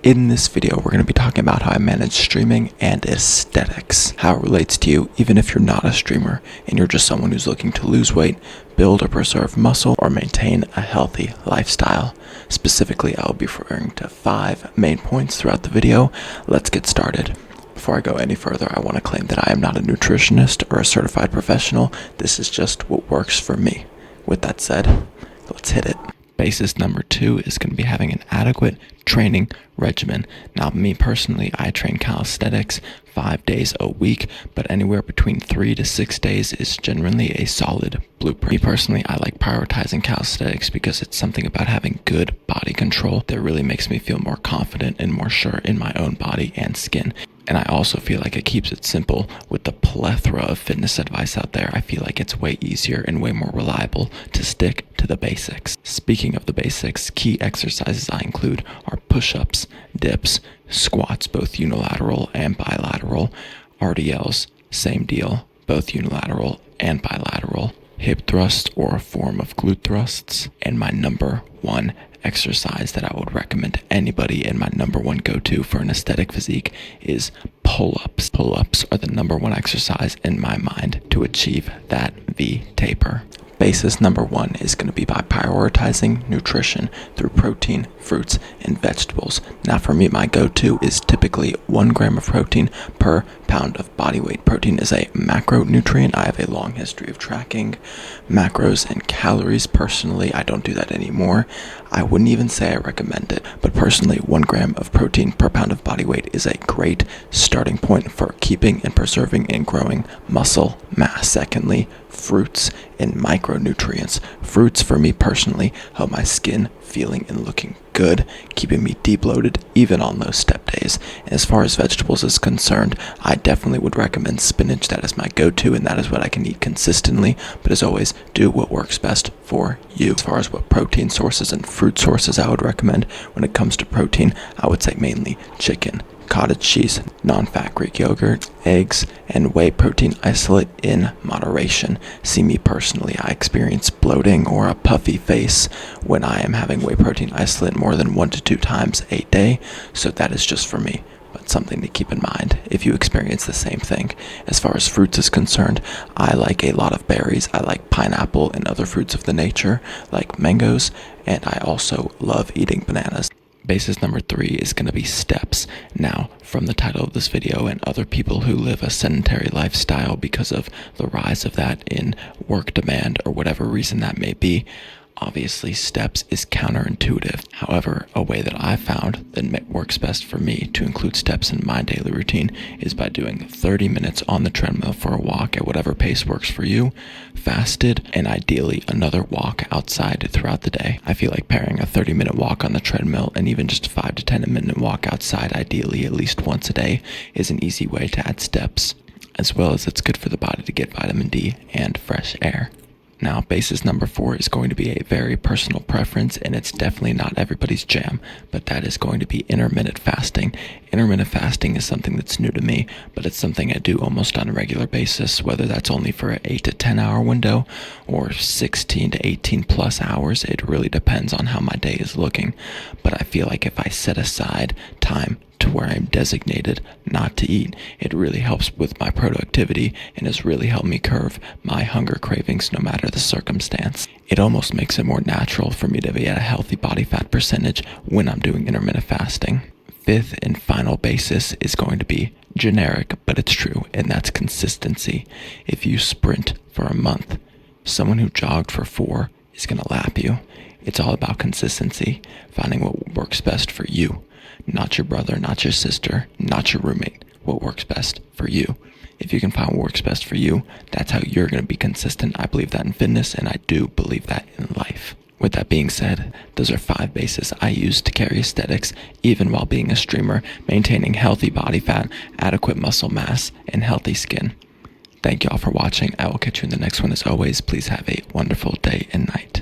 In this video, we're going to be talking about how I manage streaming and aesthetics, how it relates to you even if you're not a streamer and you're just someone who's looking to lose weight, build or preserve muscle, or maintain a healthy lifestyle. Specifically, I'll be referring to 5 main points throughout the video. Let's get started. Before I go any further, I want to claim that I am not a nutritionist or a certified professional. This is just what works for me. With that said, let's hit it. Basis number 2 is going to be having an adequate training regimen. Now, me personally, I train calisthenics 5 days a week, but anywhere between 3 to 6 days is generally a solid blueprint. Me personally, I like prioritizing calisthenics because it's something about having good body control that really makes me feel more confident and more sure in my own body and skin. And I also feel like it keeps it simple. With the plethora of fitness advice out there, I feel like it's way easier and way more reliable to stick to the basics. Speaking of the basics, key exercises I include are push-ups, dips, squats, both unilateral and bilateral, RDLs, same deal, both unilateral and bilateral, hip thrust or a form of glute thrusts, and my number 1 exercise that I would recommend to anybody and my number 1 go-to for an aesthetic physique is pull-ups. Pull-ups are the number 1 exercise in my mind to achieve that V taper. Basis number 1 is going to be by prioritizing nutrition through protein, fruits, and vegetables. Now for me, my go-to is typically 1 gram of protein per pound of body weight. Protein is a macronutrient. I have a long history of tracking macros and calories. Personally, I don't do that anymore. I wouldn't even say I recommend it, but personally, 1 gram of protein per pound of body weight is a great starting point for keeping and preserving and growing muscle mass. Secondly, fruits and micronutrients. Fruits, for me personally, help my skin feeling and looking good, keeping me deep bloated even on those step days. And as far as vegetables is concerned, I definitely would recommend spinach. That is my go-to, and that is what I can eat consistently. But as always, do what works best for you. As far as what protein sources and fruit sources I would recommend when it comes to protein, I would say mainly chicken, cottage cheese, non-fat Greek yogurt, eggs, and whey protein isolate in moderation. See, me personally, I experience bloating or a puffy face when I am having whey protein isolate more than 1 to 2 times a day, so that is just for me, but something to keep in mind if you experience the same thing. As far as fruits is concerned, I like a lot of berries. I like pineapple and other fruits of the nature, like mangoes, and I also love eating bananas. Basis number 3 is going to be steps. Now, from the title of this video and other people who live a sedentary lifestyle because of the rise of that in work demand or whatever reason that may be, obviously steps is counterintuitive. However, a way that I found that works best for me to include steps in my daily routine is by doing 30 minutes on the treadmill for a walk at whatever pace works for you, fasted, and ideally another walk outside throughout the day. I feel like pairing a 30-minute walk on the treadmill and even just a 5 to 10-minute walk outside, ideally at least once a day, is an easy way to add steps, as well as it's good for the body to get vitamin D and fresh air. Now, basis number 4 is going to be a very personal preference, and it's definitely not everybody's jam, but that is going to be intermittent fasting. Intermittent fasting is something that's new to me, but it's something I do almost on a regular basis, whether that's only for an 8 to 10 hour window or 16 to 18 plus hours. It really depends on how my day is looking, but I feel like if I set aside time to where I'm designated not to eat, it really helps with my productivity and has really helped me curb my hunger cravings no matter the circumstance. It almost makes it more natural for me to be at a healthy body fat percentage when I'm doing intermittent fasting. 5th and final basis is going to be generic, but it's true, and that's consistency. If you sprint for a month, someone who jogged for 4 is going to lap you. It's all about consistency, finding what works best for you. Not your brother, not your sister, not your roommate. What works best for you. If you can find what works best for you, that's how you're going to be consistent. I believe that in fitness, and I do believe that in life. With that being said, those are 5 bases I use to carry aesthetics, even while being a streamer, maintaining healthy body fat, adequate muscle mass, and healthy skin. Thank y'all for watching. I will catch you in the next one. As always, please have a wonderful day and night.